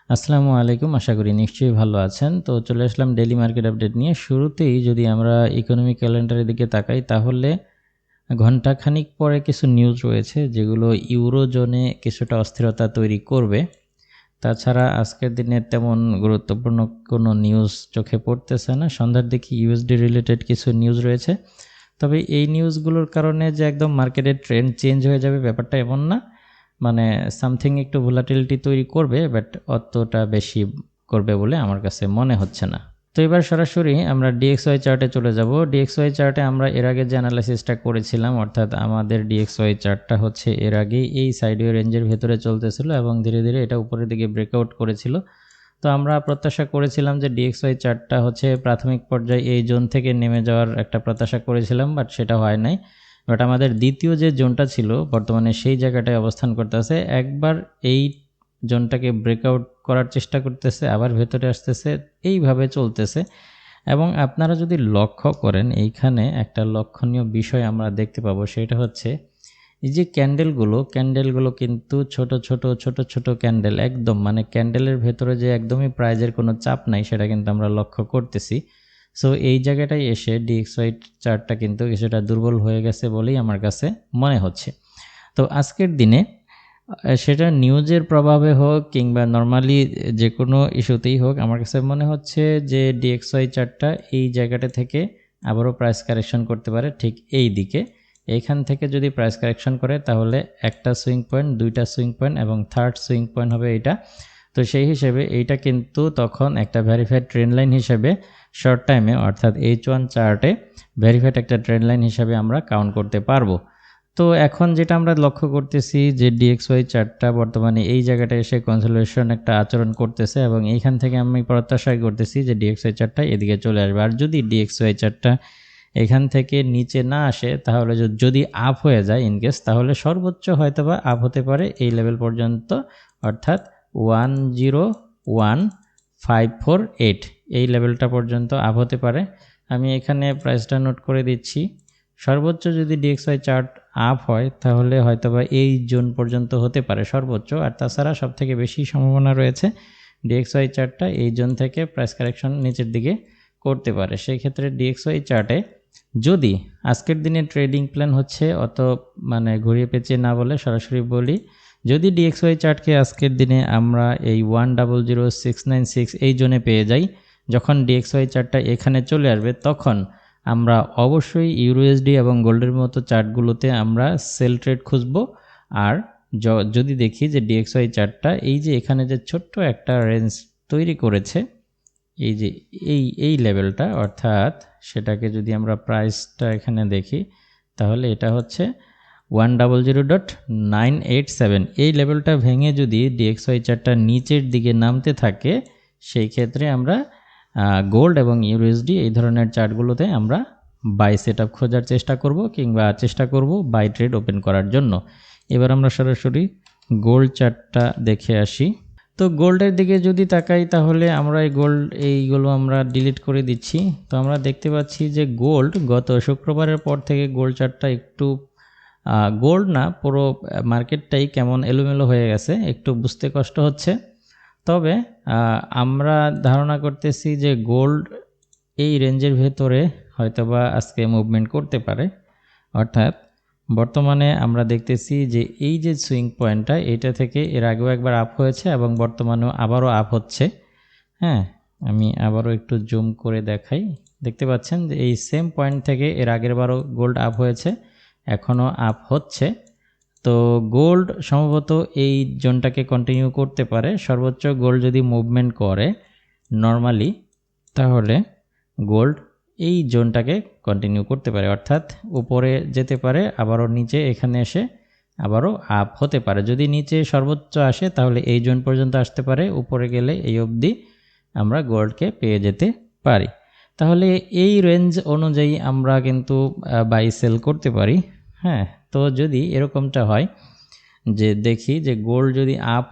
আসসালামু আলাইকুম, আশা করি নিশ্চয়ই ভালো আছেন। তো চলে আসলাম ডেইলি মার্কেট আপডেট নিয়ে। শুরুতেই যদি আমরা ইকোনমিক ক্যালেন্ডারের দিকে তাকাই, তাহলে ঘণ্টাখানিক পরে কিছু নিউজ রয়েছে যেগুলো ইউরোজোনে কিছুটা অস্থিরতা তৈরি করবে। তাছাড়া আজকের দিনে তেমন গুরুত্বপূর্ণ কোনো নিউজ চোখে পড়তেছে না। সন্ধ্যার দিকে ইউএসডি রিলেটেড কিছু নিউজ রয়েছে, তবে এই নিউজগুলোর কারণে যে একদম মার্কেটের ট্রেন্ড চেঞ্জ হয়ে যাবে ব্যাপারটা এমন না। মানে সামথিং একটু ভোলাটিলিটি তৈরি করবে, বাট অতটা বেশি করবে বলে আমার কাছে মনে হচ্ছে না। তো এবার সরাসরি আমরা DXY চার্টে চলে যাব। DXY চার্টে আমরা এর আগে যে অ্যানালাইসিসটা করেছিলাম, অর্থাৎ আমাদের DXY চার্টটা হচ্ছে এর আগে এই সাইডওয়ে রেঞ্জের ভেতরে চলতেছিল এবং ধীরে ধীরে এটা উপরের দিকে ব্রেকআউট করেছিল। তো আমরা প্রত্যাশা করেছিলাম যে DXY চার্টটা হচ্ছে প্রাথমিক পর্যায়ে এই জোন থেকে নেমে যাওয়ার একটা প্রত্যাশা করেছিলাম, বাট সেটা হয় নাই। বাট আমাদের দ্বিতীয় যে জোনটা ছিল বর্তমানে সেই জায়গাটায় অবস্থান করতেছে। একবার এই জোনটাকে ব্রেকআউট করার চেষ্টা করতেছে, আবার ভেতরে আসতেছে, এইভাবে চলতেছে। এবং আপনারা যদি লক্ষ্য করেন, এইখানে একটা লক্ষণীয় বিষয় আমরা দেখতে পাবো, সেটা হচ্ছে এই যে ক্যান্ডেলগুলো কিন্তু ছোট ছোট ক্যান্ডেল, একদম মানে ক্যান্ডেলের ভেতরে যে একদমই প্রাইজের কোনো চাপ নাই সেটা কিন্তু আমরা লক্ষ্য করতেছি। সো এই জায়গাটায় এসে DXY চার্টটা কিন্তু কিছুটা দুর্বল হয়ে গেছে বলেই আমার কাছে মনে হচ্ছে। তো আজকের দিনে সেটা নিউজের প্রভাবে হোক কিংবা নর্মালি যে কোনো ইস্যুতেই হোক, আমার কাছে মনে হচ্ছে যে DXY চার্টটা এই জায়গাটা থেকে আবারও প্রাইস কারেকশন করতে পারে ঠিক এই দিকে। এইখান থেকে যদি প্রাইস কারেকশন করে তাহলে একটা সুইং পয়েন্ট, দুইটা সুইং পয়েন্ট এবং থার্ড সুইং পয়েন্ট হবে এইটা। তো সেই হিসেবে এইটা কিন্তু তখন একটা ভেরিফাইড ট্রেন্ড লাইন হিসেবে শর্ট টাইমে, অর্থাৎ H1 চার্টে ভেরিফাইড একটা ট্রেন্ড লাইন হিসেবে আমরা কাউন্ট করতে পারবো। তো এখন যেটা আমরা লক্ষ্য করতেছি যে DXY চার্টটা বর্তমানে এই জায়গাটা এসে কনসোলিডেশন একটা আচরণ করতেছে এবং এইখান থেকে আমি প্রত্যাশা করতেছি যে DXY চার্টটা এদিকে চলে আসবে। আর যদি DXY চার্টটা এখান থেকে নিচে না আসে, তাহলে যদি আপ হয়ে যায় ইনকেস, তাহলে সর্বোচ্চ হয়তোবা আপ হতে পারে এই লেভেল পর্যন্ত, অর্থাৎ 101,548 এই লেভেলটা পর্যন্ত আপ হতে পারে। আমি এখানে প্রাইসটা নোট করে দিচ্ছি। সর্বোচ্চ যদি DXY চার্ট আপ হয় তাহলে হয়তোবা এই জোন পর্যন্ত হতে পারে সর্বোচ্চ। আর তাছাড়া সবথেকে বেশি সম্ভাবনা রয়েছে DXY চার্টটা এই জোন থেকে প্রাইস কারেকশন নিচের দিকে করতে পারে। সেই ক্ষেত্রে DXY চার্টে যদি আজকের দিনে ট্রেডিং প্ল্যান হচ্ছে, অত মানে ঘুরিয়ে পেঁচিয়ে না বলে সরাসরি বলি, যদি DXY চার্টকে আজকের দিনে আমরা এই 100,696 এই জোনে পেয়ে যাই, যখন DXY চার্টটা এখানে চলে আসবে তখন আমরা অবশ্যই ইউরো USD এবং গোল্ডের মতো চার্টগুলোতে আমরা সেল ট্রেড খুঁজব। আর যদি দেখি যে DXY চার্টটা এই যে এখানে যে ছোট্ট একটা রেঞ্জ তৈরি করেছে, এই যে এই লেভেলটা, অর্থাৎ সেটাকে যদি আমরা প্রাইসটা এখানে দেখি তাহলে এটা হচ্ছে 100.987, এই লেভেলটা ভেঙে যদি DXY চার্টটা নিচের দিকে নামতে থাকে, সেই ক্ষেত্রে আমরা গোল্ড এবং ইউরো USD এই ধরনের চার্টগুলোতে আমরা বাই সেটআপ খোঁজার চেষ্টা করব কিংবা চেষ্টা করব বাই ট্রেড ওপেন করার জন্য। এবার আমরা সরাসরি গোল্ড চার্টটা দেখে আসি। তো গোল্ডের দিকে যদি তাকাই তাহলে আমরা এইগুলো আমরা ডিলিট করে দিচ্ছি। তো আমরা দেখতে পাচ্ছি যে গোল্ড গত শুক্রবারের পর থেকে গোল্ড চার্টটা একটু গোল্ড না, পুরো মার্কেটটাই কেমন এলোমেলো হয়ে গেছে, একটু বুঝতে কষ্ট হচ্ছে। তবে আমরা ধারণা করতেছি যে গোল্ড এই রেঞ্জের ভেতরে হয়তোবা আজকে মুভমেন্ট করতে পারে। অর্থাৎ বর্তমানে আমরা দেখতেছি যে এই যে সুইং পয়েন্টটা, এটা থেকে এর আগেও একবার আপ হয়েছে এবং বর্তমানেও আবারও আপ হচ্ছে। হ্যাঁ, আমি আবারও একটু জুম করে দেখাই। দেখতে পাচ্ছেন যে এই সেম পয়েন্ট থেকে এর আগের বারও গোল্ড আপ হয়েছে, এখনও আপ হচ্ছে। তো গোল্ড সম্ভবত এই জোনটাকে কন্টিনিউ করতে পারে। সর্বোচ্চ গোল্ড যদি মুভমেন্ট করে নর্মালি, তাহলে গোল্ড এই জোনটাকে কন্টিনিউ করতে পারে, অর্থাৎ উপরে যেতে পারে, আবারও নিচে এখানে এসে আবারও আপ হতে পারে। যদি নিচে সর্বোচ্চ আসে তাহলে এই জোন পর্যন্ত আসতে পারে, উপরে গেলে এই অবধি আমরা গোল্ডকে পেয়ে যেতে পারি। তাহলে এই রেঞ্জ অনুযায়ী আমরা কিন্তু বাই সেল করতে পারি। হ্যাঁ, তো যদি এরকমটা হয় যে দেখি যে গোল্ড যদি আপ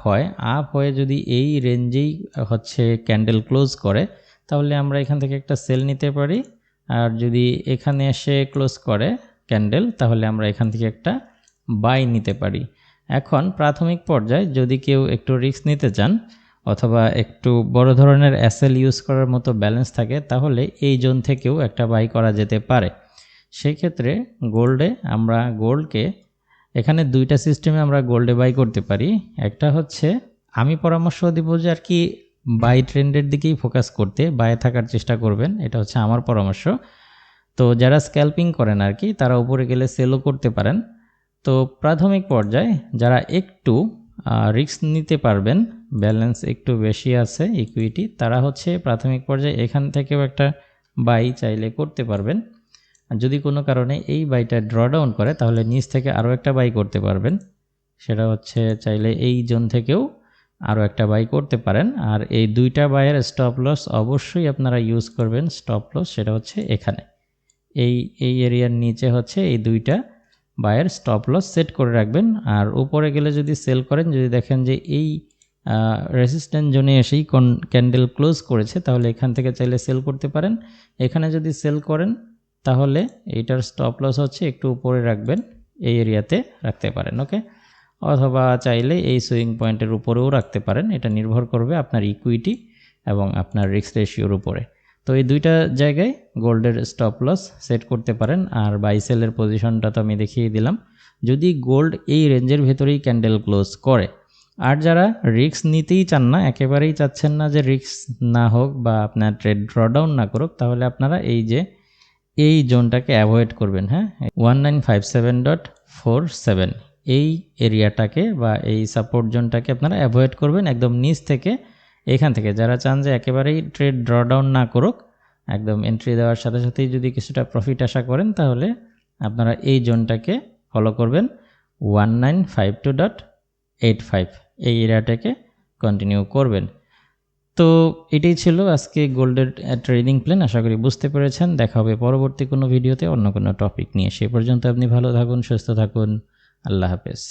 হয়ে যদি এই রেঞ্জেই হচ্ছে ক্যান্ডেল ক্লোজ করে, তাহলে আমরা এখান থেকে একটা সেল নিতে পারি। আর যদি এখানে এসে ক্লোজ করে ক্যান্ডেল, তাহলে আমরা এখান থেকে একটা বাই নিতে পারি। এখন প্রাথমিক পর্যায়ে যদি কেউ একটু রিস্ক নিতে চান, অথবা একটু বড় ধরনের এসএল ইউজ করার মতো ব্যালেন্স থাকে, তাহলে এই জোন থেকেও একটা বাই করা যেতে পারে। সেই ক্ষেত্রে আমরা গোল্ডকে এখানে দুইটা সিস্টেমে আমরা গোল্ডে বাই করতে পারি। একটা হচ্ছে আমি পরামর্শ দিব যে আর কি বাই ট্রেন্ডের দিকেই ফোকাস করতে, বায়ে থাকার চেষ্টা করবেন, এটা হচ্ছে আমার পরামর্শ। তো যারা স্ক্যাল্পিং করেন আর কি, তারা উপরে গেলে সেলও করতে পারেন। তো প্রাথমিক পর্যায়ে যারা একটু রিস্ক নিতে পারবেন, ব্যালেন্স একটু বেশি আছে ইকুইটি, তারা হচ্ছে প্রাথমিক পর্যায়ে এখান থেকেও একটা বাই চাইলে করতে পারবেন। আর যদি কোনো কারণে এই বাইটা ড্রডাউন করে, তাহলে নিচ থেকে আরও একটা বাই করতে পারবেন। সেটা হচ্ছে চাইলে এই জোন থেকেও আরও একটা বাই করতে পারেন। আর এই দুইটা বাইয়ের স্টপ লস অবশ্যই আপনারা ইউজ করবেন। স্টপ লস সেটা হচ্ছে এখানে এই এরিয়ার নিচে হচ্ছে এই দুইটা বায়ের স্টপ লস সেট করে রাখবেন। আর উপরে গেলে যদি সেল করেন, যদি দেখেন যে এই রেজিস্ট্যান্স জোনে এসেই ক্যান্ডেল ক্লোজ করেছে, তাহলে এখান থেকে চাইলে সেল করতে পারেন। এখানে যদি সেল করেন, তাহলে এইটার স্টপ লস হচ্ছে একটু উপরে রাখবেন, এই এরিয়াতে রাখতে পারেন। ওকে, অথবা চাইলে এই সুইং পয়েন্টের উপরেও রাখতে পারেন। এটা নির্ভর করবে আপনার ইকুইটি এবং আপনার রিস্ক রেশিওর উপরে। তো এই দুইটা জায়গায় গোল্ডের স্টপ লস সেট করতে পারেন। আর বাই সেলের পজিশনটা তো আমি দেখিয়ে দিলাম। যদি গোল্ড এই রেঞ্জের ভেতরেই ক্যান্ডেল ক্লোজ করে, আর যারা রিস্ক নিতেই চান না, একেবারেই চাচ্ছেন না যে রিস্ক না হোক বা আপনার ট্রেড ড্রডাউন না করুক, তাহলে আপনারা এই জোনটাকে অ্যাভয়েড করবেন। হ্যাঁ, 1957.47 এই এরিয়াটাকে বা এই সাপোর্ট জোনটাকে আপনারা অ্যাভয়েড করবেন একদম নিচ থেকে। এখান থেকে যারা চান যে একেবারেই ট্রেড ড্রডাউন না করুক, একদম এন্ট্রি দেওয়ার সাথে সাথেই যদি কিছুটা প্রফিট আশা করেন, তাহলে আপনারা এই জোনটাকে ফলো করবেন। 1952.85 এই এরিয়াটাকে কন্টিনিউ করবেন। তো এটাই ছিল আজকে গোল্ডের ট্রেডিং প্ল্যান। আশা করি বুঝতে পেরেছেন। দেখা হবে পরবর্তী কোনো ভিডিওতে অন্য কোনো টপিক নিয়ে। সে পর্যন্ত আপনি ভালো থাকুন, সুস্থ থাকুন। আল্লাহ হাফেজ।